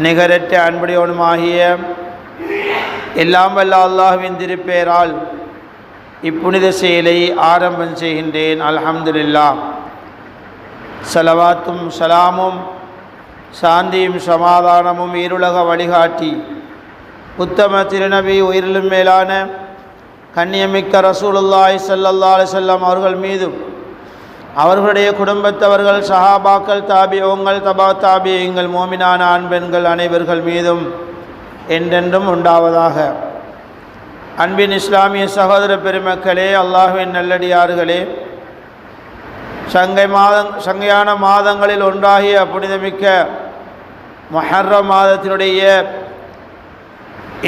நிகரற்ற அன்புடையவனுமாகிய எல்லாம் வல்ல அல்லாஹ்வின் திருப்பெயரால் இப்புனித செயலை ஆரம்பம் செய்கின்றேன். அல்ஹம்துலில்லாஹ். ஸலவாத்தும் ஸலாமும் சாந்தியும் சமாதானமும் ஈருலக வழிகாட்டி உத்தம திருநபி உயிரிலும் மேலான கண்ணியமிக்க ரசூலுல்லாஹி ஸல்லல்லாஹு அலைஹி வஸல்லம் அவர்கள் மீதும் அவர்களுடைய குடும்பத்தவர்கள், சஹாபாக்கள், தாபிஊங்கள், தபா தாபிஈங்கள், மோமினான ஆண் பெண்கள் அனைவர்கள் மீதும் என்றென்றும் உண்டாவதாக. அன்பின் இஸ்லாமிய சகோதர பெருமக்களே, அல்லாஹ்வின் நல்லடியார்களே, சங்கையான மாதங்களில் ஒன்றாகிய புனிதமிக்க முஹர்ரம் மாதத்தினுடைய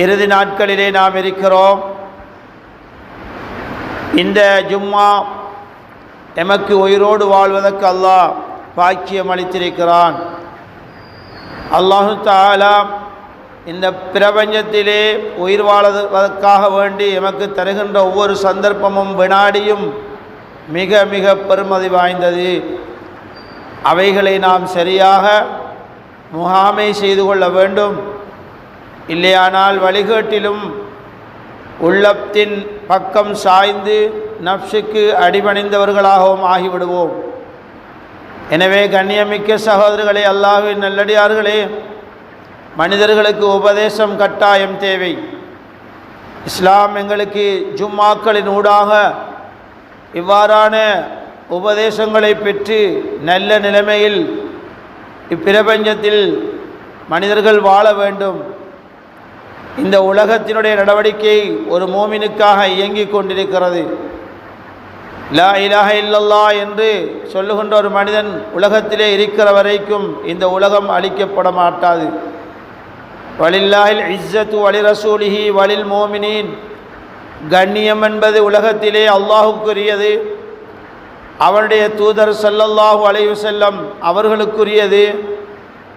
இறுதி நாட்களிலே நாம் இருக்கிறோம். இந்த ஜும்மா எமக்கு உயிரோடு வாழ்வதற்கு அல்லாஹ் பாக்கியம் அளித்திருக்கிறான். அல்லாஹு தஆலா இந்த பிரபஞ்சத்திலே உயிர் வாழ்வதற்காக வேண்டி எமக்கு தருகின்ற ஒவ்வொரு சந்தர்ப்பமும் வினாடியும் மிக மிக பெருமதி வாய்ந்தது. அவைகளை நாம் சரியாக முகாமை செய்து கொள்ள வேண்டும். இல்லையானால் வழிகேட்டிலும் உள்ளத்தின் பக்கம் சாய்ந்து நப்சுக்கு அடிபணிந்தவர்களாகவும் ஆகிவிடுவோம். எனவே கண்ணியமிக்க சகோதரர்களே, அல்லாஹ்வின் நல்லடியார்களே, மனிதர்களுக்கு உபதேசம் கட்டாயம் தேவை. இஸ்லாம் எங்களுக்கு ஜும்மாக்களின் ஊடாக இவ்வாறான உபதேசங்களை பெற்று நல்ல நிலைமையில் இப்பிரபஞ்சத்தில் மனிதர்கள் வாழ வேண்டும். இந்த உலகத்தினுடைய நடவடிக்கை ஒரு மோமினுக்காக இயங்கிக் கொண்டிருக்கிறது. லா இலாஹ இல்லல்லாஹ் என்று சொல்லுகின்ற ஒரு மனிதன் உலகத்திலே இருக்கிற வரைக்கும் இந்த உலகம் அழிக்கப்பட மாட்டாது. வலில்லாஹில் இஸ்ஸத்து வலி ரசூலிஹி வலில் மோமினீன். கண்ணியம் என்பது உலகத்திலே அல்லாஹுக்குரியது, அவனுடைய தூதர் ஸல்லல்லாஹு அலைஹி வஸல்லம் அவர்களுக்குரியது.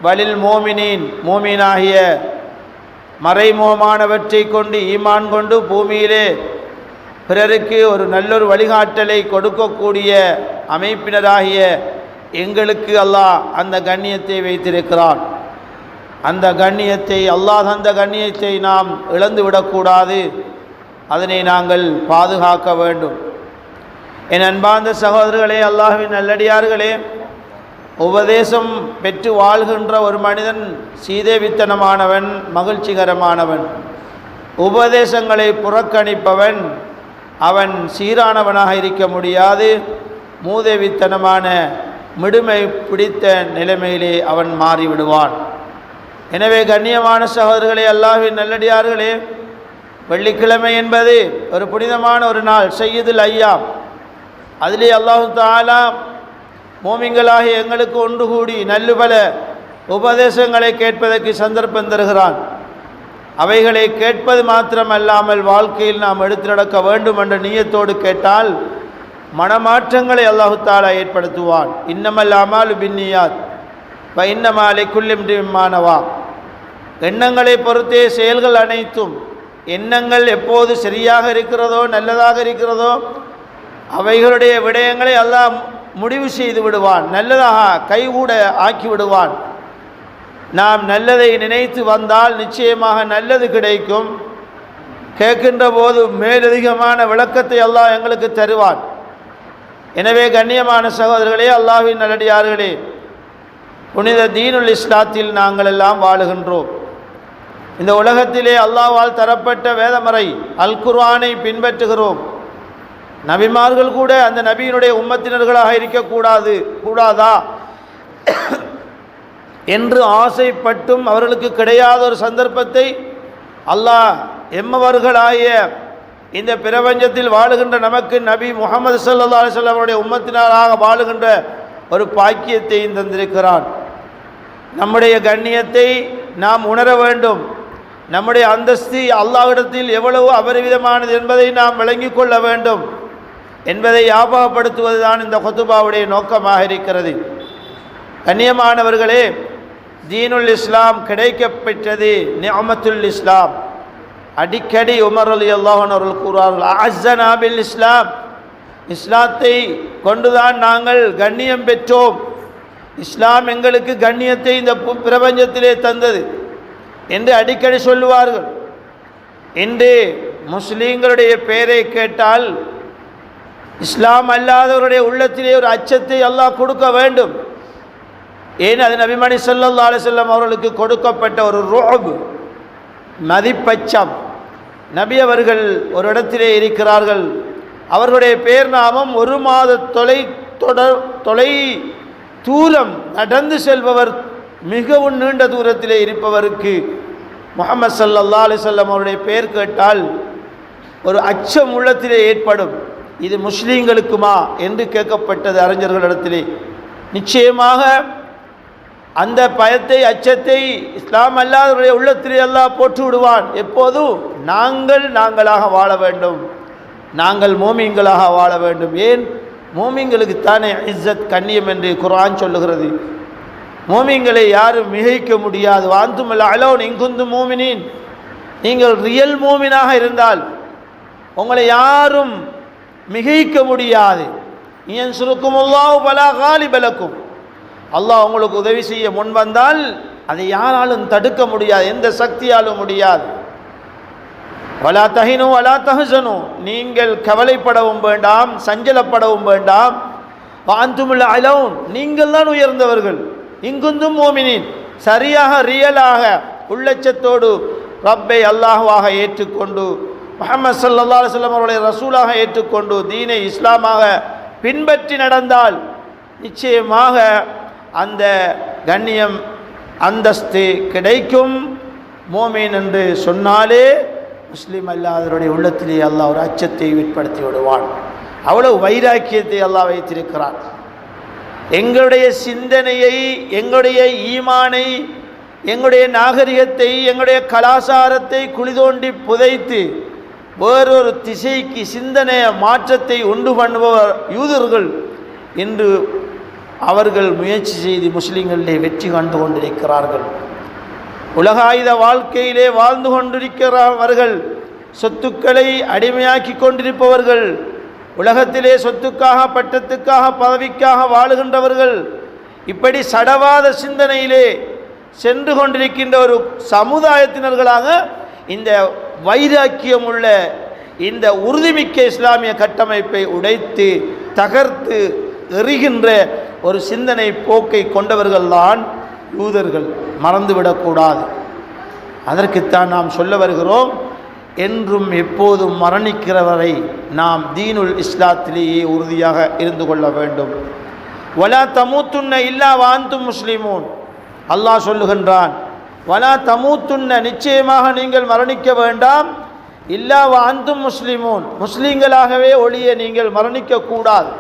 வலில் மோமினீன், மோமீனாகிய மறைமுகமானவற்றை கொண்டு ஈமான் கொண்டு பூமியிலே பிறருக்கு ஒரு நல்லொரு வழிகாட்டலை கொடுக்கக்கூடிய அமைப்பினராகிய எங்களுக்கு அல்லாஹ் அந்த கண்ணியத்தை வைத்திருக்கிறான். அந்த கண்ணியத்தை, அல்லாஹ் தந்த கண்ணியத்தை நாம் இழந்துவிடக்கூடாது. அதனை நாங்கள் பாதுகாக்க வேண்டும். என் அன்பார்ந்த சகோதரர்களே, அல்லாஹ்வின் நல்லடியார்களே, உபதேசம் பெற்று வாழ்கின்ற ஒரு மனிதன் சீதேவித்தனமானவன், மகிழ்ச்சிகரமானவன். உபதேசங்களை புறக்கணிப்பவன் அவன் சீரானவனாக இருக்க முடியாது. மூதேவித்தனமான மிடுமை பிடித்த நிலைமையிலே அவன் மாறிவிடுவான். எனவே கண்ணியமான சகோதரர்களே, அல்லாஹ்வின் நல்லடியார்களே, வெள்ளிக்கிழமை என்பது ஒரு புனிதமான ஒரு நாள், சய்யிதுல் ஐயாம். அதிலே அல்லாஹு தஆலா மோமின்களாகிய எங்களுக்கு ஒன்று கூடி நல்ல பல உபதேசங்களை கேட்பதற்கு சந்தர்ப்பம் தருகிறான். அவைகளை கேட்பது மாத்திரமல்லாமல் வாழ்க்கையில் நாம் எடுத்து நடக்க வேண்டும் என்ற நியத்தோடு கேட்டால் மனமாற்றங்களை அல்லாஹு தஆலா ஏற்படுத்துவான். இன்னமல் அமாலு பின்னியாத் வ இன்னமா லிக்குல்லி இம்ரிஇன் மா நவா. எண்ணங்களை பொறுத்தே செயல்கள் அனைத்தும். எண்ணங்கள் எப்போது சரியாக இருக்கிறதோ, நல்லதாக இருக்கிறதோ, அவைகளுடைய விடயங்களை அல்லாஹ் முடிவு செய்து விடுவான், நல்லதாக கைகூட ஆக்கி விடுவான். நாம் நல்லதை நினைத்து வந்தால் நிச்சயமாக நல்லது கிடைக்கும். கேட்கின்ற போது மேலதிகமான விளக்கத்தை அல்லாஹ் எங்களுக்கு தருவான். எனவே கண்ணியமான சகோதரர்களே, அல்லாஹ்வின் நல்லடியார்களே, புனித தீனுல் இஸ்லாத்தில் நாங்கள் எல்லாம் வாழுகின்றோம். இந்த உலகத்திலே அல்லாஹ்வால் தரப்பட்ட வேதமறை அல் குர்ஆனை பின்பற்றுகிறோம். நபிமார்கள் கூட அந்த நபியினுடைய உம்மத்தினர்களாக கூடாதா என்று ஆசைப்பட்டும் அவர்களுக்கு கிடையாத ஒரு சந்தர்ப்பத்தை அல்லாஹ் எம்மவர்களாகிய இந்த பிரபஞ்சத்தில் வாழுகின்ற நமக்கு நபி முஹம்மது ஸல்லல்லாஹு அலைஹி வஸல்லம் அவருடைய உம்மத்தினராக வாழுகின்ற ஒரு பாக்கியத்தை தந்திருக்கிறான். நம்முடைய கண்ணியத்தை நாம் உணர வேண்டும். நம்முடைய அந்தஸ்து அல்லாஹ்விடத்தில் எவ்வளவு அபரிவிதமானது என்பதை நாம் விளங்கிக் கொள்ள வேண்டும் என்பதை ஞாபகப்படுத்துவதுதான் இந்த குத்துபாவுடைய நோக்கமாக இருக்கிறது. கண்ணியமானவர்களே, தீனுல் இஸ்லாம் கிடைக்கப்பெற்றது நிஅமத்துல் இஸ்லாம். அடிக்கடி உமர் ரலியல்லாஹு அன்ஹு அவர்கள் கூறுவார்கள், அஅஸ்ஸனா பில் இஸ்லாம். இஸ்லாத்தை கொண்டுதான் நாங்கள் கண்ணியம் பெற்றோம். இஸ்லாம் எங்களுக்கு கண்ணியத்தை இந்த பிரபஞ்சத்திலே தந்தது. என்று அடிக்கடி சொல்லுவார்கள். இன்று முஸ்லீம்களுடைய பெயரை கேட்டால் இஸ்லாம் அல்லாதவருடைய உள்ளத்திலே ஒரு அச்சத்தை அல்லாஹ் கொடுக்க வேண்டும். ஏன் அது நபிமணி ஸல்லல்லாஹு அலைஹி வஸல்லம் அவர்களுக்கு கொடுக்கப்பட்ட ஒரு ருஅப், மதிப்பச்சம். நபி அவர்கள் ஒரு இடத்திலே இருக்கிறார்கள். அவர்களுடைய பேர் நாமம் ஒரு மாத தொலை தூரம் நடந்து செல்பவர், மிகவும் நீண்ட தூரத்திலே இருப்பவருக்கு முஹம்மது ஸல்லல்லாஹு அலைஹி வஸல்லம் அவருடைய பெயர் கேட்டால் ஒரு அச்சம் உள்ளத்திலே ஏற்படும். இது முஸ்லீம்களுக்குமா என்று கேட்கப்பட்டது அறிஞர்களிடத்திலே. நிச்சயமாக அந்த பயத்தை, அச்சத்தை இஸ்லாம் அல்லாதவருடைய உள்ளத்திலே அல்லாஹ் போட்டு விடுவான். எப்போதும் நாங்களாக வாழ வேண்டும், நாங்கள் மோமின்களாக வாழ வேண்டும். ஏன்? மோமின்களுக்கு தானே இஸ்ஸத், கண்ணியம் என்று குர்ஆன் சொல்லுகிறது. மோமின்களை யாரும் மிகைக்க முடியாது. வாந்தும் அலௌன் இங்குந்தும் மோமினின், நீங்கள் ரியல் மோமினாக இருந்தால் உங்களை யாரும் மிகைக்க முடியாது. இயன்சுருக்குமுல்லாஹு ஃபலா காலிப லக்கும், அல்லாஹ் உங்களுக்கு உதவி செய்ய முன் வந்தால் அதை யாராலும் தடுக்க முடியாது, எந்த சக்தியாலும் முடியாது. வலா தஹினு வலா தஹ்சனு, நீங்கள் கவலைப்படவும் வேண்டாம், சஞ்சலப்படவும் வேண்டாம். வாந்துமுல் அலௌன், நீங்கள் தான் உயர்ந்தவர்கள். இங்குந்தும் மோமினின், சரியாக ரியலாக உள்ளச்சத்தோடு ரப்பை அல்லாஹ்வாக ஏற்றுக்கொண்டு முஹம்மது ஸல்லல்லாஹு அலைஹி வஸல்லம் அவருடைய ரசூலாக ஏற்றுக்கொண்டு தீனை இஸ்லாமாக பின்பற்றி நடந்தால் நிச்சயமாக அந்த கண்ணியம், அந்தஸ்து கிடைக்கும். மோமீன் என்று சொன்னாலே முஸ்லீம் அல்லாதவருடைய உள்ளத்திலே அல்லாஹ் ஒரு அச்சத்தை ஏற்படுத்தி விடுவான். அவ்வளவு வைராக்கியத்தை அல்லாஹ் வைத்திருக்கிறான். எங்களுடைய சிந்தனையை, எங்களுடைய ஈமானை, எங்களுடைய நாகரிகத்தை, எங்களுடைய கலாச்சாரத்தை குழி தோண்டி புதைத்து வேறொரு திசைக்கு சிந்தனைய மாற்றத்தை உண்டு பண்ணுபவர் யூதர்கள் என்று அவர்கள் முயற்சி செய்து முஸ்லீம்களிலே வெற்றி கண்டு கொண்டிருக்கிறார்கள். உலகாயுத வாழ்க்கையிலே வாழ்ந்து கொண்டிருக்கிறவர்கள், சொத்துக்களை அடிமையாக்கி கொண்டிருப்பவர்கள், உலகத்திலே சொத்துக்காக, பட்டத்துக்காக, பதவிக்காக வாழுகின்றவர்கள், இப்படி சடவாத சிந்தனையிலே சென்று கொண்டிருக்கின்ற ஒரு சமுதாயத்தினர்களாக இந்த வைராக்கியமுள்ள இந்த உறுதிமிக்க இஸ்லாமிய கட்டமைப்பை உடைத்து தகர்த்து எறிகின்ற ஒரு சிந்தனை போக்கை கொண்டவர்கள்தான் யூதர்கள். மறந்துவிடக்கூடாது. அதற்குத்தான் நாம் சொல்ல வருகிறோம், என்றும் எப்போதும் மரணிக்கிறவரை நாம் தீனுல் இஸ்லாத்திலேயே உறுதியாக இருந்து கொள்ள வேண்டும். வலா தமூத்துன்ன இல்லா வாந்தும் முஸ்லிமூன், அல்லாஹ் சொல்லுகின்றான். வலா தமூத்துன்ன, நிச்சயமாக நீங்கள் மரணிக்க வேண்டாம், இல்லா வாந்தும் முஸ்லிமூன், முஸ்லீம்களாகவே ஒழிய நீங்கள் மரணிக்க கூடாது.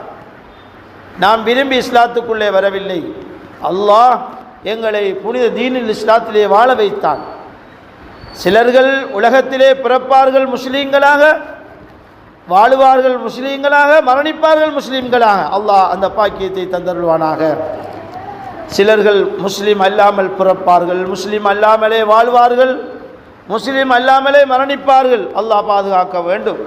நாம் விரும்பி இஸ்லாத்துக்குள்ளே வரவில்லை. அல்லாஹ் எங்களை புனித தீனில் இஸ்லாத்திலே வாழ வைத்தான். சிலர்கள் உலகத்திலே பிறப்பார்கள் முஸ்லீம்களாக, வாழுவார்கள் முஸ்லீம்களாக, மரணிப்பார்கள் முஸ்லீம்களாக. அல்லாஹ் அந்த பாக்கியத்தை தந்தருள்வானாக. சிலர்கள் முஸ்லீம் அல்லாமல் பிறப்பார்கள், முஸ்லீம் அல்லாமலே வாழ்வார்கள், முஸ்லீம் அல்லாமலே மரணிப்பார்கள். அல்லாஹ் பாதுகாக்க வேண்டும்.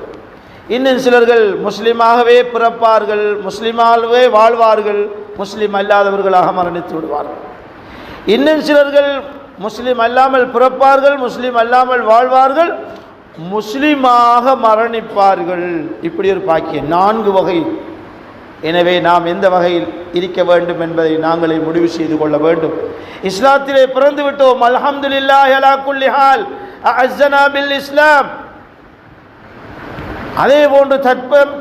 இன்னும் சிலர்கள் முஸ்லீமாகவே பிறப்பார்கள், முஸ்லீமாகவே வாழ்வார்கள், முஸ்லீம் அல்லாதவர்களாக மரணித்து விடுவார்கள். இன்னும் சிலர்கள் முஸ்லீம் அல்லாமல் பிறப்பார்கள், முஸ்லீம் அல்லாமல் வாழ்வார்கள், முஸ்லீமாக மரணிப்பார்கள். இப்படி ஒரு பாக்கியம், 4 வகை. எனவே நாம் எந்த வகையில் இருக்க வேண்டும் என்பதை நாங்களே முடிவு செய்து கொள்ள வேண்டும். இஸ்லாத்திலே பிறந்து விட்டோம், அல்ஹம்துலில்லாஹி அலா குல்லி ஹால், அஅஸ்ஸனா பில் இஸ்லாம். அதே போன்று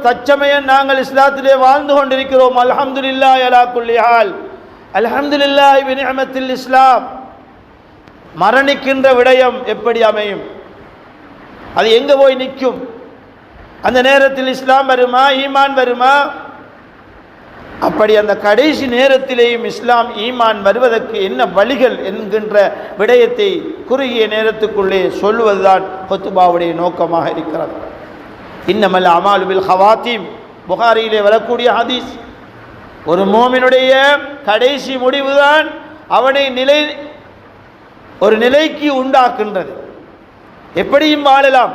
தற்சமயம் நாங்கள் இஸ்லாத்திலே வாழ்ந்து கொண்டிருக்கிறோம், அல்ஹம்துலில்லாஹி அலா குல்லி ஹால், அல்ஹம்துலில்லாஹி பி நிஅமத்தில் இஸ்லாம். மரணிக்கின்ற விடயம் எப்படி அமையும்? அது எங்கே போய் நிற்கும்? அந்த நேரத்தில் இஸ்லாம் வருமா, ஈமான் வருமா? அப்படி அந்த கடைசி நேரத்திலேயும் இஸ்லாம், ஈமான் வருவதற்கு என்ன வழிகள் என்கின்ற விடயத்தை குறுகிய நேரத்துக்குள்ளே சொல்வதுதான் ஹுத்பாவுடைய நோக்கமாக இருக்கிறது. இன்னமல் அமாலு பில் ஹவாத்தீம், புகாரியிலே வரக்கூடிய ஹதீஸ். ஒரு மோமினுடைய கடைசி முடிவுதான் அவனை ஒரு நிலைக்கு உண்டாக்குகின்றது. எப்படியும் வாழலாம்,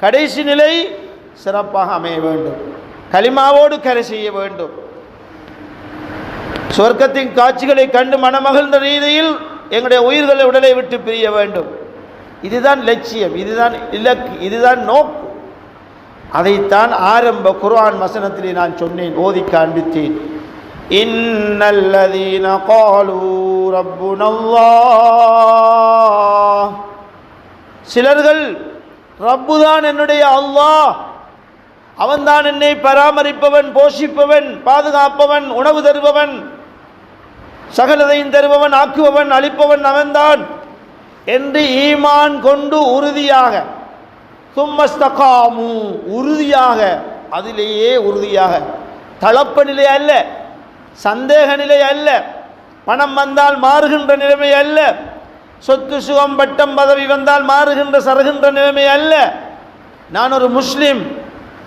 கடைசி நிலை சிறப்பாக அமைய வேண்டும், கலிமாவோடு கரை செய்ய வேண்டும், சொர்க்கத்தின் காட்சிகளை கண்டு மனமகிழ்ந்த ரீதியில் எங்களுடைய உயிர்களை உடலை விட்டு பிரிய வேண்டும். இதுதான் லட்சியம், இதுதான் இலக்கு, இதுதான் நோக்கு. அதைத்தான் ஆரம்ப குர்ஆன் வசனத்திலே நான் சொன்னேன், ஓதி காண்பித்தேன். இன்னல்லதீன காலூ ரப்புனல்லாஹ், சிலர்கள் ரப்புதான் என்னுடைய அல்லாஹ், அவன்தான் என்னை பராமரிப்பவன், போஷிப்பவன், பாதுகாப்பவன், உணவு தருபவன், சகலதையும் தருபவன், ஆக்குபவன், அளிப்பவன் அவன்தான் என்று ஈமான் கொண்டு உறுதியாக, சும்மஸ்தகாமு உறுதியாக, அதிலேயே உறுதியாக, தளப்ப நிலை அல்ல, சந்தேக நிலை அல்ல, பணம் வந்தால் மாறுகின்ற நிலைமை அல்ல, சொத்து சுகம் பட்டம் பதவி வந்தால் மாறுகின்ற சருகின்ற நிலைமை அல்ல. நான் ஒரு முஸ்லிம்,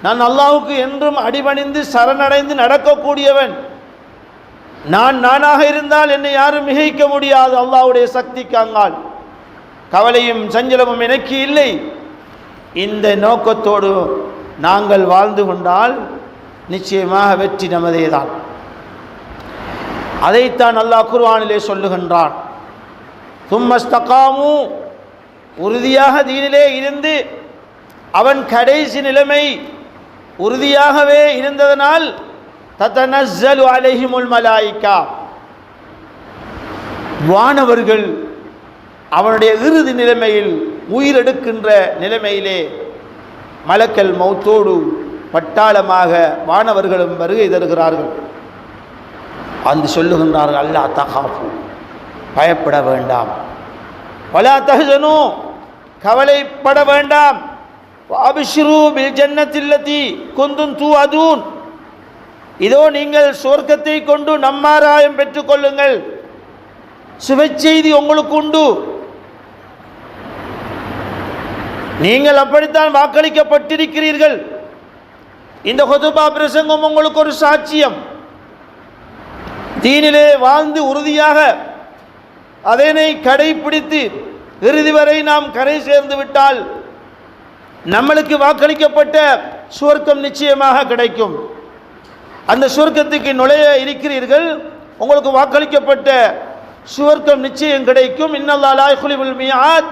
நான் அல்லாஹ்வுக்கு என்றும் அடிபணிந்து சரணடைந்து நடக்கக்கூடியவன். நான் நானாக இருந்தால் என்னை யாரும் மிகைக்க முடியாது. அல்லாஹ்வுடைய சக்திக்கு அங்கால் கவலையும் சஞ்சலமும் எனக்கு இல்லை. இந்த நோக்கத்தோடு நாங்கள் வாழ்ந்து கொண்டால் நிச்சயமாக வெற்றி நமதேதான். அதைத்தான் அல்லாஹ் குர்ஆனிலே சொல்லுகின்றான். சும்மஸ்தகாமு, உறுதியாக தீனிலே இருந்து அவன் கடைசி நிலைமை உறுதியாகவே இருந்ததனால் தத்தனஸ்ஸலு அலைஹிமுல் மலாயிகா, வானவர்கள் அவனுடைய இறுதி நிலைமையில் உயிரெடுக்கின்ற நிலைமையிலே மலக்கல் மௌத்தோடு பட்டாளமாக வானவர்களும் வருகை தருகிறார்கள். அந்த சொல்லுகின்றார்கள், அல்லா தகாஃபு, பயப்பட வேண்டாம், வலா தஹ்சனு, கவலைப்பட வேண்டாம், வஅப்ஷிரு பில் ஜன்னத்தில்லதி குந்தும் துஅதூன், இதோ நீங்கள் சொர்க்கத்தை கொண்டு நம்மாராயம் பெற்றுக்கொள்ளுங்கள், சுபச்செய்தி உங்களுக்கு உண்டு, நீங்கள் அப்படித்தான் வாக்களிக்கப்பட்டிருக்கிறீர்கள். இந்த ஹுதுபா பிரசங்கம் உங்களுக்கு ஒரு சாட்சியம். தீனிலே வாழ்ந்து உறுதியாக அதனை கடைபிடித்து இறுதி வரை நாம் கரை சேர்ந்து விட்டால் நம்மளுக்கு வாக்களிக்கப்பட்ட சுவர்க்கம் நிச்சயமாக கிடைக்கும். அந்த சுவர்க்கத்துக்கு நுழைய இருக்கிறீர்கள், உங்களுக்கு வாக்களிக்கப்பட்ட சுவர்க்கம் நிச்சயம் கிடைக்கும். இன்னல்லாஹ் லா யுக்லிஃபுல் மிஆத்,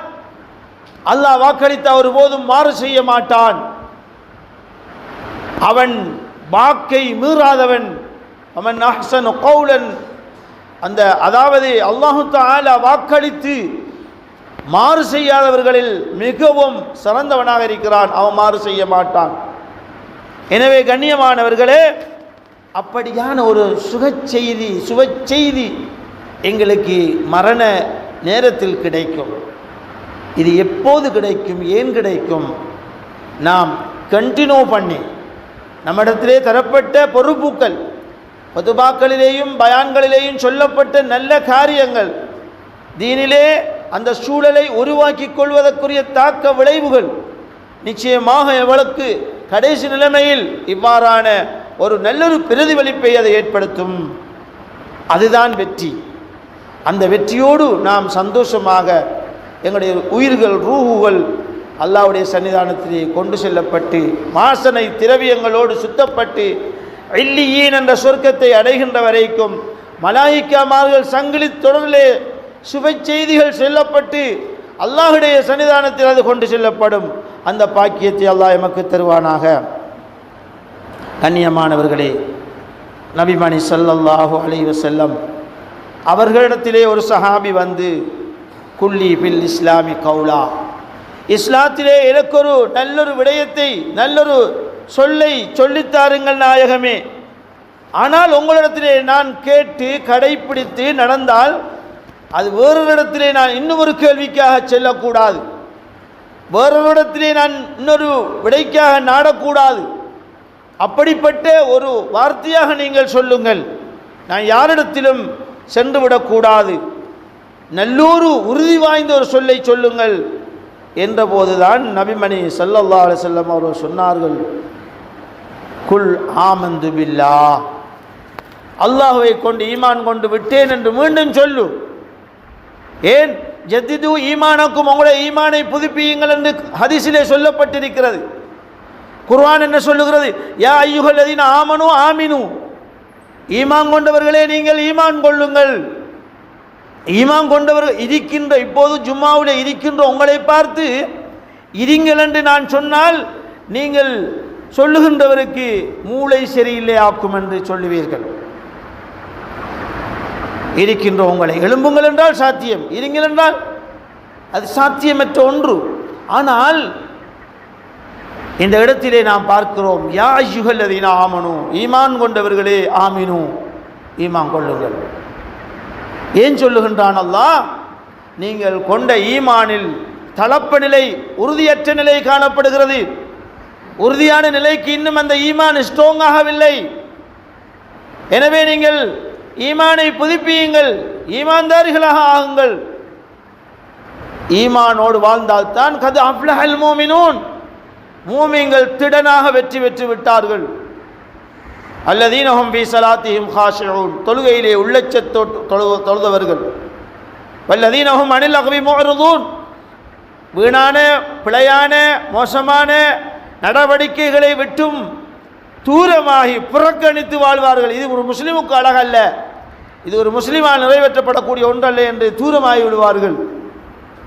அல்லாஹ் வாக்களித்த ஒருபோதும் மாறு செய்ய மாட்டான். அவன் வாக்கை மீறாதவன். அவன் அஹ்ஸனு கௌலன், அந்த அதாவது அல்லாஹு தஆலா வாக்களித்து மாறு செய்யாதவர்களில் மிகவும் சிறந்தவனாக இருக்கிறான். அவன் மாறு செய்ய மாட்டான். எனவே கண்ணியமானவர்களே, அப்படியான ஒரு சுபச்செய்தி எங்களுக்கு மரண நேரத்தில் கிடைக்கும். இது எப்போது கிடைக்கும், ஏன் கிடைக்கும்? நாம் கண்டினியூ பண்ணி நம்மிடத்திலே தரப்பட்ட பொறுப்புக்கள், பொதுபாக்களிலேயும் பயான்களிலேயும் சொல்லப்பட்ட நல்ல காரியங்கள், தீனிலே அந்த சூழலை உருவாக்கி கொள்வதற்குரிய தாக்க விளைவுகள் நிச்சயமாக எவளுக்கு கடைசி நிலைமையில் இவ்வாறான ஒரு நல்லொரு பிரதிபலிப்பை அதை ஏற்படுத்தும். அதுதான் வெற்றி. அந்த வெற்றியோடு நாம் சந்தோஷமாக எங்களுடைய உயிர்கள், ரூஹுகள் அல்லாஹ்வுடைய சன்னிதானத்திலே கொண்டு செல்லப்பட்டு வாசனை திரவியங்களோடு சுத்தப்பட்டு இல்லியீன் என்ற சொர்க்கத்தை அடைகின்ற வரைக்கும் மலாயிக்காமார்கள் சங்கிலி தொடரிலே சுப செய்திகள் செல்லப்பட்டு அல்லாஹ்வுடைய சன்னிதானத்தில் அது கொண்டு செல்லப்படும். அந்த பாக்கியத்தை அல்லாஹ் எமக்கு தருவானாக. கண்ணியமானவர்களே, நபிமணி ஸல்லல்லாஹு அலைஹி வஸல்லம் அவர்களிடத்திலே ஒரு சஹாபி வந்து, குல்லி பில் இஸ்லாமி கௌலா, இஸ்லாத்திலே எனக்கொரு நல்லொரு விடயத்தை, நல்லொரு சொல்லை சொல்லித்தாருங்கள் நாயகமே. ஆனால் உங்களிடத்திலே நான் கேட்டு கடைப்பிடித்து நடந்தால் அது வேறொரு இடத்திலே நான் இன்னொரு கேள்விக்காக செல்லக்கூடாது, வேறொரு இடத்திலே நான் இன்னொரு விடைக்காக நாடக்கூடாது. அப்படிப்பட்ட ஒரு வார்த்தையாக நீங்கள் சொல்லுங்கள், நான் யாரிடத்திலும் சென்று விடக்கூடாது, நல்லூறு உறுதி வாய்ந்த ஒரு சொல்லை சொல்லுங்கள் என்றபோதுதான் நபிமணி ஸல்லல்லாஹு அலைஹி வஸல்லம் அவர்கள் சொன்னார்கள், குல் ஆமந்து பில்லாஹ், அல்லாஹ்வை கொண்டு ஈமான் கொண்டு விட்டேன் என்று மீண்டும் சொல்லு. ஏன் ஜத்திது ஈமானக்கும், உங்களுடைய ஈமானை புதுப்பியுங்கள் என்று ஹதீஸிலே சொல்லப்பட்டிருக்கிறது. குர்ஆன் என்ன சொல்லுகிறது? யா அய்யுஹல்லதீன ஆமனு ஆமினு, ஈமான் கொண்டவர்களே நீங்கள் ஈமான் கொள்ளுங்கள். ஈமான் கொண்டவர்கள் இருக்கின்ற, இப்போது ஜும்மாவில் இருக்கின்ற உங்களை பார்த்து இருங்கள் என்று நான் சொன்னால் நீங்கள் சொல்லுகின்றவருக்கு மூளை சரியில்லை ஆக்கும் என்று சொல்லுவீர்கள். இருக்கின்ற உங்களை எழும்புங்கள் என்றால் சாத்தியம், இருங்கள் என்றால் அது சாத்தியமற்ற ஒன்று. ஆனால் இந்த இடத்திலே நாம் பார்க்கிறோம், யா அய்யுஹல்லதீன ஆமனு, ஈமான் கொண்டவர்களே ஆமினு, ஈமான் கொள்ளுங்கள். ஏன் சொல்லுகின்றான் அல்லாஹ்? நீங்கள் கொண்ட ஈமானில் தளப்ப நிலை, உறுதியற்ற நிலை காணப்படுகிறது. உறுதியான நிலைக்கு இன்னும் அந்த ஈமான் ஸ்ட்ராங் ஆகவில்லை. எனவே நீங்கள் ஈமானை புதுப்பியுங்கள், ஈமான்தாரிகளாக ஆகுங்கள். ஈமானோடு வாழ்ந்தால்தான் கது அஃப்லஹல் மூமினூன், மூமின்கள் திடனாக வெற்றி பெற்று விட்டார்கள். அல்லதீன ஹும் ஃபீ ஸலாத்திஹிம் காஷிஊன், தொழுகையிலே உள்ளச்சத்தோடு தொழுதவர்கள். வல்லதீன ஹும் அனில் லக்வி முஅரிதூன், வீணான பிழையான மோசமான நடவடிக்கைகளை விட்டும் தூரமாகி புறக்கணித்து வாழ்வார்கள். இது ஒரு முஸ்லிமுக்கு அழகல்ல, இது ஒரு முஸ்லிமால் நிறைவேற்றப்படக்கூடிய ஒன்றல்ல என்று தூரமாகி விடுவார்கள்.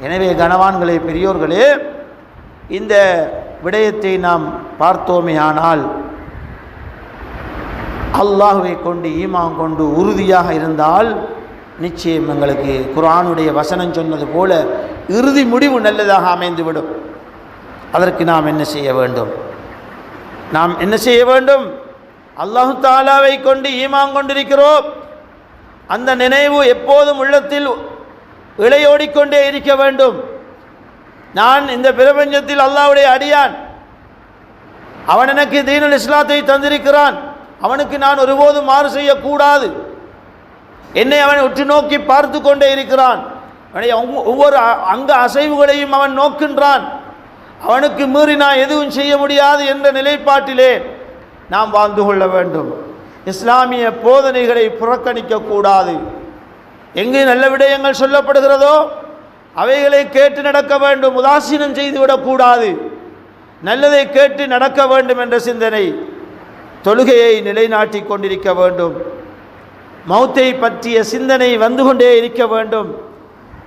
எனவே கனவான்களே, பெரியோர்களே, இந்த விடயத்தை நாம் பார்த்தோமே ஆனால் அல்லாஹ்வை கொண்டு ஈமான் கொண்டு உறுதியாக இருந்தால் நிச்சயம் எங்களுக்கு குர்ஆனுடைய வசனம் சொன்னது போல இறுதி முடிவு நல்லதாக அமைந்துவிடும். அதற்கு நாம் என்ன செய்ய வேண்டும்? நாம் என்ன செய்ய வேண்டும்? அல்லாஹு தஆலாவை கொண்டு ஈமான் கொண்டிருக்கிறோம், அந்த நினைவு எப்போதும் உள்ளத்தில் இளையோடிக்கொண்டே இருக்க வேண்டும். நான் இந்த பிரபஞ்சத்தில் அல்லாஹ்வுடைய அடியான், அவன் எனக்கு தீனுல் இஸ்லாத்தை தந்திருக்கிறான், அவனுக்கு நான் ஒருபோதும் மாறு செய்யக்கூடாது. என்னை அவன் உற்று நோக்கி பார்த்து கொண்டே இருக்கிறான், ஒவ்வொரு அங்க அசைவுகளையும் அவன் நோக்கின்றான். அவனுக்கு மீறி நான் எதுவும் செய்ய முடியாது என்ற நிலைப்பாட்டிலே நாம் வாழ்ந்து கொள்ள வேண்டும். இஸ்லாமிய போதனைகளை புறக்கணிக்க கூடாது. எங்கு நல்ல விடயங்கள் சொல்லப்படுகிறதோ அவைகளை கேட்டு நடக்க வேண்டும், உதாசீனம் செய்துவிடக்கூடாது. நல்லதை கேட்டு நடக்க வேண்டும் என்ற சிந்தனை தொழுகையை நிலைநாட்டி கொண்டிருக்க வேண்டும். மௌத்தை பற்றிய சிந்தனை வந்து கொண்டே இருக்க வேண்டும்.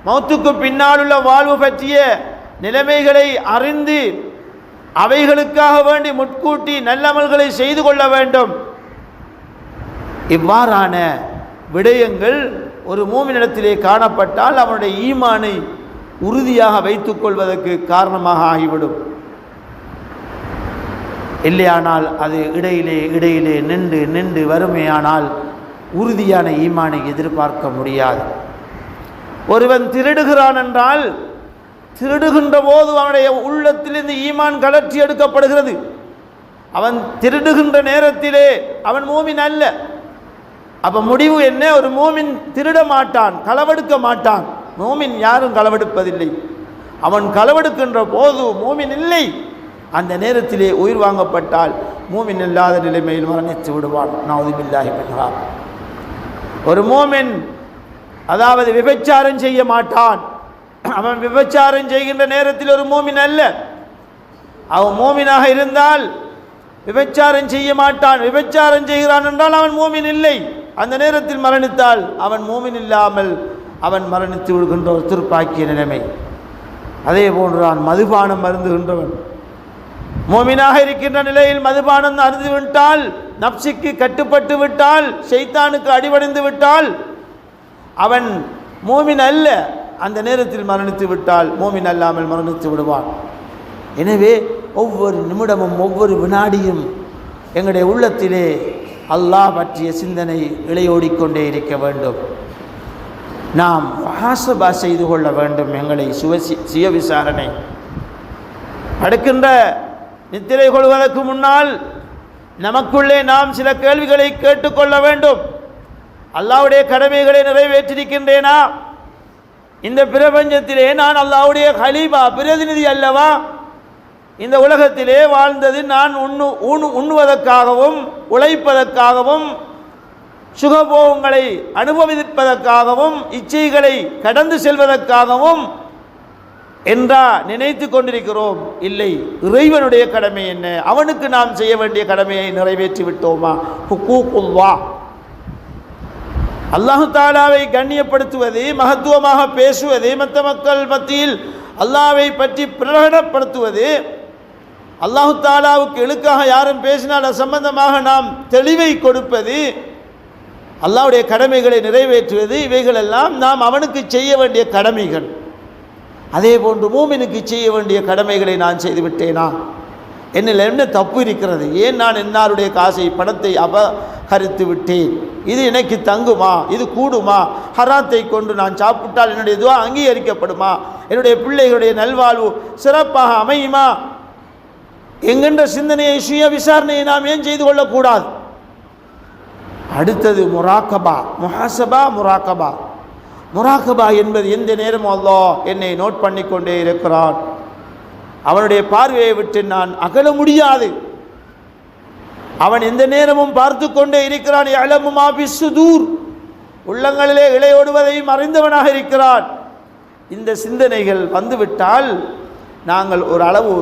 மௌத்துக்கு பின்னால் உள்ள வாழ்வு பற்றிய நிலைமைகளை அறிந்து அவைகளுக்காக வேண்டி முட்கூட்டி நல்லமல்களை செய்து கொள்ள வேண்டும். இவ்வாறான விடயங்கள் ஒரு மூமினிடத்திலே காணப்பட்டால் அவனுடைய ஈமானை உறுதியாக வைத்துக் கொள்வதற்கு காரணமாக ஆகிவிடும். இல்லையானால் அது இடையிலே நின்று வறுமையானால் உறுதியான ஈமானை எதிர்பார்க்க முடியாது. ஒருவன் திருடுகிறான் என்றால் திருடுகின்ற போது அவனுடைய உள்ளத்திலிருந்து ஈமான் கலற்றி எடுக்கப்படுகிறது. அவன் திருடுகின்ற நேரத்திலே அவன் மூமின் அல்ல. அப்போ முடிவு என்ன? ஒரு மூமின் திருட மாட்டான், களவெடுக்க மாட்டான். மூமின் யாரும் களவெடுப்பதில்லை. அவன் களவெடுக்கின்ற போது மூமின் இல்லை. அந்த நேரத்திலே உயிர் வாங்கப்பட்டால் மூமின் இல்லாத நிலைமையில் மரணித்து விடுவான். நவுதுபில்லாஹி மின்ஹா. ஒரு மூமின் அதாவது விபச்சாரம் செய்ய மாட்டான். அவன் விபச்சாரம் செய்கின்ற நேரத்தில் ஒரு மூமின் அல்ல. அவன் மூமினாக இருந்தால் விபச்சாரம் செய்ய மாட்டான். விபச்சாரம் செய்கிறான் என்றால் அவன் மூமின் இல்லை. அந்த நேரத்தில் மரணித்தால் அவன் மூமின் இல்லாமல் அவன் மரணித்து விடுகின்ற ஒரு திருப்பாக்கிய நிலைமை. அதே போன்றுதான் மதுபானம் அருந்துகின்றவன் மூமினாக இருக்கின்ற நிலையில் மதுபானம் அருந்து விட்டால், நப்சிக்கு கட்டுப்பட்டு விட்டால், ஷைத்தானுக்கு அடிபணிந்து விட்டால் அவன் மூமின் அல்ல. அந்த நேரத்தில் மரணித்து விட்டால் மூமின் அல்லாமல் மரணித்து விடுவான். எனவே ஒவ்வொரு நிமிடமும் ஒவ்வொரு வினாடியும் எங்களுடைய உள்ளத்திலே அல்லாஹ் பற்றிய சிந்தனை இளையோடிக்கொண்டே இருக்க வேண்டும். நாம் முஹாசபா செய்து கொள்ள வேண்டும். எங்களை சுய விசாரணை அடுக்கின்ற நித்திரை கொள்வதற்கு முன்னால் நமக்குள்ளே நாம் சில கேள்விகளை கேட்டுக்கொள்ள வேண்டும். அல்லாஹ்வுடைய கடமைகளை நிறைவேற்றிருக்கின்றேனா? இந்த பிரபஞ்சத்திலே நான் அல்லாஹ்வுடைய கலீபா, பிரதிநிதி அல்லவா? இந்த உலகத்திலே வாழ்ந்தது நான் உண்ணுவதற்காகவும் உழைப்பதற்காகவும் சுகபோகங்களை அனுபவிப்பதற்காகவும் இச்சைகளை கடந்து செல்வதற்காகவும் என்றா நினைத்து கொண்டிருக்கிறோம்? இல்லை. இறைவனுடைய கடமை என்ன? அவனுக்கு நாம் செய்ய வேண்டிய கடமையை நிறைவேற்றி விட்டோமா? ஹுக்கூக்குல்லாஹ், அல்லாஹு தாலாவை கண்ணியப்படுத்துவது, மகத்துவமாக பேசுவது, மற்ற மக்கள் மத்தியில் அல்லாஹ்வை பற்றி பிரகடனப்படுத்துவது, அல்லாஹு தாலாவுக்கு இழுக்காக யாரும் பேசினால் அது சம்பந்தமாக நாம் தெளிவை கொடுப்பது, அல்லாஹ்வுடைய கடமைகளை நிறைவேற்றுவது, இவைகளெல்லாம் நாம் அவனுக்கு செய்ய வேண்டிய கடமைகள். அதே போன்று மூமினுக்கு செய்ய வேண்டிய கடமைகளை நான் செய்து விட்டேனா? என்னில் என்ன தப்பு இருக்கிறது? ஏன் நான் என்னாருடைய காசை பணத்தை அபகரித்து விட்டேன்? இது எனக்கு தங்குமா? இது கூடுமா? ஹராத்தை கொண்டு நான் சாப்பிட்டால் என்னுடைய துவா அங்கீகரிக்கப்படுமா? என்னுடைய பிள்ளைகளுடைய நல்வாழ்வு சிறப்பாக அமையுமா என்கின்ற சிந்தனையை, சுய விசாரணையை நாம் ஏன் செய்து கொள்ளக்கூடாது? அடுத்தது முராக்கபா, முஹாசபா, முராக்கபா. முராக்கபா என்பது எந்த நேரமும் அல்லாஹ் என்னை நோட் பண்ணி கொண்டே இருக்கிறான், அவனுடைய பார்வையை விட்டு நான் அகல முடியாது, அவன் எந்த நேரமும் பார்த்து கொண்டே இருக்கிறான். யஅலமு மா ஃபி ஸுதூர், உள்ளங்களிலே இழையோடுவதையும் அறிந்தவனாக இருக்கிறான். இந்த சிந்தனைகள் வந்துவிட்டால் நாங்கள் ஒரு அளவு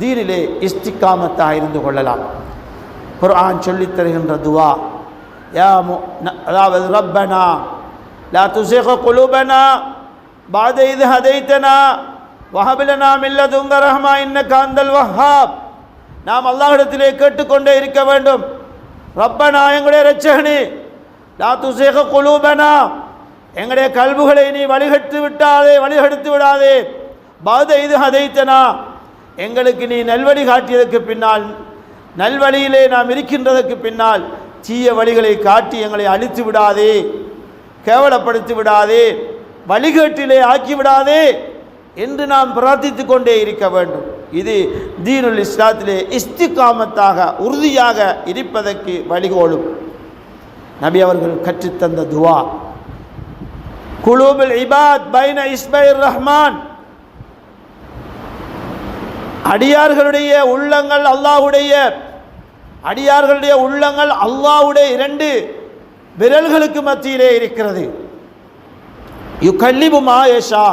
தீனிலே இஸ்திகாமத்தாக இருந்து கொள்ளலாம். குர்ஆன் சொல்லித் தருகின்ற துவா, அதாவது ரப்பனா லா துஸிக் குலூபனா பஅத இத் ஹதைதனா வஹப் லனா மின் லதுன்க ரஹ்மா இன்னக அன்தல் வஹ்ஹாப். நாம் அல்லாஹ்விடத்திலே கேட்டுக்கொண்டே இருக்க வேண்டும். ரப்பனா, எங்களுடைய இரட்சகனே, லா துஸிக் குலூபனா, எங்களுடைய கல்புகளை நீ வழிகெடுத்து விடாதே. பஅத இத் ஹதைதனா, எங்களுக்கு நீ நல்வழி காட்டியதற்கு பின்னால், நல்வழியிலே நாம் இருக்கின்றதற்கு பின்னால் தீய வழிகளை காட்டி எங்களை அழித்து விடாதே, கேவலப்படுத்தி விடாதே, வழிகேட்டிலே ஆக்கிவிடாதே என்று நாம் பிரார்த்தித்து கொண்டே இருக்க வேண்டும். இது தீனுல் இஸ்லாத்திலே இஸ்திகாமத்தாக உறுதியாக இருப்பதற்கு வழிகோலும். நபி அவர்கள் கற்றுத்தந்த துவா, குலூபுல் இபாத் பைன இஸ்பைர் ரஹ்மான், அடியார்களுடைய உள்ளங்கள் அல்லாஹ்வுடைய இரண்டு விரல்களுக்கு மத்தியிலே இருக்கிறது. யுகல்லிபு மா யஷா,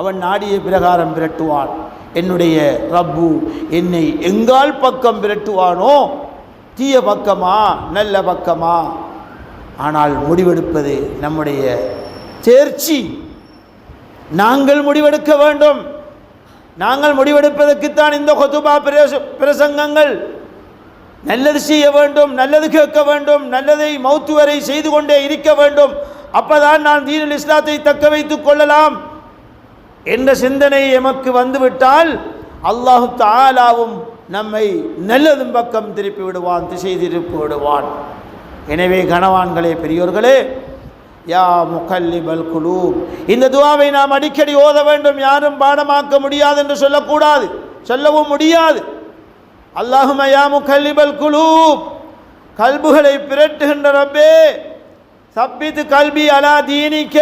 அவன் நாடிய பிரகாரம் விரட்டுவான். என்னுடைய ரப்பு என்னை எங்கால் பக்கம் விரட்டுவானோ, தீய பக்கமா நல்ல பக்கமா, ஆனால் முடிவெடுப்பது நம்முடைய தேர்ச்சி. நாங்கள் முடிவெடுக்க வேண்டும். நாங்கள் முடிவெடுப்பதற்குத்தான் இந்த குதுபா பிரசங்கங்கள். நல்லது செய்ய வேண்டும், நல்லது கேட்க வேண்டும், நல்லதை மௌத்து வரை செய்து கொண்டே இருக்க வேண்டும். அப்பதான் நான் தீனுல் இஸ்லாத்தை தக்க வைத்துக் கொள்ளலாம் என்ற சிந்தனை எமக்கு வந்துவிட்டால் அல்லாஹு தஆலாவும் நம்மை நல்லதும் பக்கம் திருப்பி விடுவான், திசை திருப்பி விடுவான். எனவே கனவான்களே, பெரியோர்களே, யா முகல்லிபல் குலூப், இந்த துஆவை நாம் அடிக்கடி ஓத வேண்டும். யாரும் பாடமாக்க முடியாது என்று சொல்லக்கூடாது, சொல்லவும் முடியாது. அல்லாஹும்ம யா முகல்லிபல் குலூப், கல்புகளை பிரட்டுகின்ற ரப்பே, சப்பித் கல்பி அலா தீனிக்க,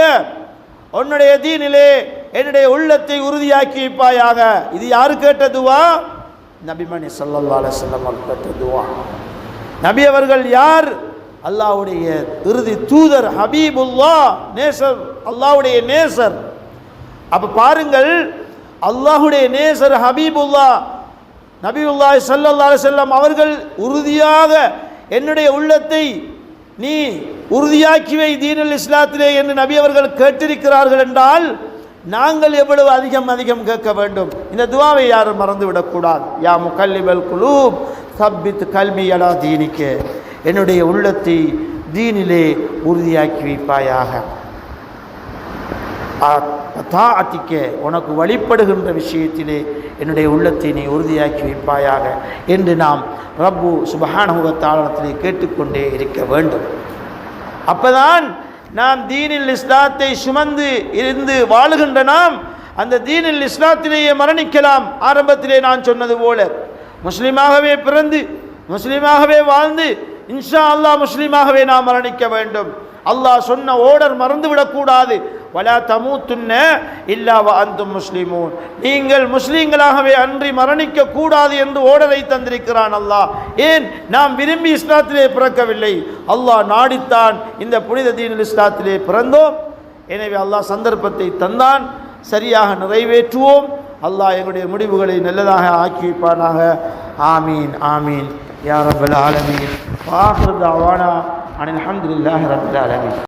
உன்னுடைய தீனிலே என்னுடைய உள்ளத்தை உறுதியாக்கி வைப்பாயாக. இது யாரு கேட்ட துவா? நபிமணி ஸல்லல்லாஹு அலைஹி வஸல்லம் அவர்கள் கேட்ட துவா. நபி அவர்கள் யார்? அல்லாஹ்வுடைய இறுதி தூதர், ஹபீபுல்லாஹ், நேசர், அல்லாஹ்வுடைய நேசர். அப்ப பாருங்கள், அல்லாஹ்வுடைய நேசர் ஹபீபுல்லாஹ் நபியுல்லாஹி ஸல்லல்லாஹு அலைஹி வஸல்லம் அவர்கள் உறுதியாக என்னுடைய உள்ளத்தை நீ உறுதியாக்கி வை தீனுல் இஸ்லாத்திலே என்று நபி அவர்கள் கேட்டிருக்கிறார்கள் என்றால் நாங்கள் எவ்வளவு அதிகம் கேட்க வேண்டும். இந்த துஆவை யாரும் மறந்துவிடக்கூடாது. யா முகல்லிபல் குலூப் சப்பித் கல்பி அலா தீனிக்க, என்னுடைய உள்ளத்தை தீனிலே உறுதியாக்கி வைப்பாயாக. தாஅத்திக்க, உனக்கு வழிபடுகின்ற விஷயத்திலே என்னுடைய உள்ளத்தை நீ உறுதியாக்கி வைப்பாயாக என்று நாம் ரப்பு சுப்ஹானஹு வ தஆலாவிலே கேட்டுக்கொண்டே இருக்க வேண்டும். அப்பதான் நாம் தீனில் இஸ்லாத்தை சுமந்து இருந்து வாழுகின்ற நாம் அந்த தீனில் இஸ்லாத்திலேயே மரணிக்கலாம். ஆரம்பத்திலே நான் சொன்னது போல முஸ்லீமாகவே பிறந்து முஸ்லீமாகவே வாழ்ந்து இன்ஷா அல்லாஹ் முஸ்லீமாகவே நாம் மரணிக்க வேண்டும். அல்லாஹ் சொன்ன ஓர்டர் மறந்துவிடக்கூடாது. வலா தமூத்துன்ன இல்லா வ அன்தும் முஸ்லிமூன், நீங்கள் முஸ்லீம்களாகவே அன்றி மரணிக்க கூடாது என்று ஓர்டரை தந்திருக்கிறான் அல்லாஹ். ஏன்? நாம் விரும்பி இஸ்லாத்திலே பிறக்கவில்லை, அல்லாஹ் நாடித்தான் இந்த புனித தீனுல் இஸ்லாத்திலே பிறந்தோம். எனவே அல்லாஹ் சந்தர்ப்பத்தை தந்தான், சரியாக நிறைவேற்றுவோம். அல்லாஹ் எங்களுடைய முடிவுகளை நல்லதாக ஆக்கி வைப்பானாக. ஆமீன் ஆமீன் யா ரப்பல் ஆலமீன். வ ஆகிரு தஅவானா அனில் ஹம்துலில்லாஹி ரப்பில் ஆலமீன்.